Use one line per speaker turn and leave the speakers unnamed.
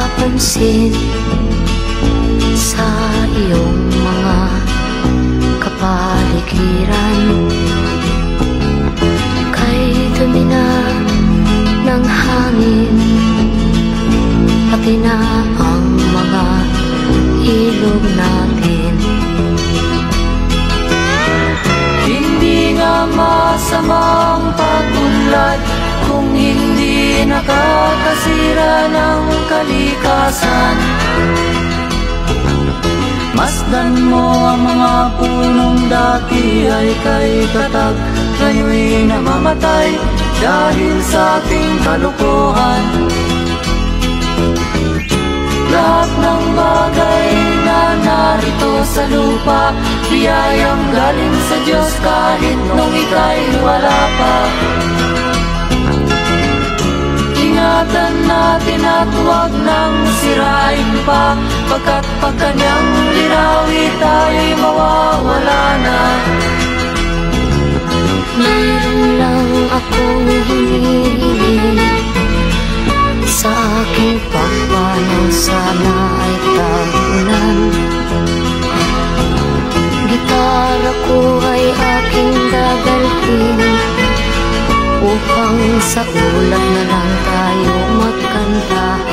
napapansin sa iyong mga kapaligiran. Kay dumi na ng hangin, pati na ang mga ilog natin. Hindi nga masamang pagunlad kung hindi nakakasira ng kalikasan. Masdan mo ang mga punong dati ay kay tatag, ngayon'y namamatay dahil sa ating kalukuhan. Lahat ng bagay na narito sa lupa, biyayang galing sa Diyos kahit nung ika'y wala pa. Ingatan natin at huwag nang sirain pa, pagkat pag kanyang linawi tayo'y mawawala na. Mayroon lang akong hinihiling sa aking pagpanaw, sana ay tagunan. Gitara ko ay aking dadalhin upang sa ulap na lang tayo magkanta.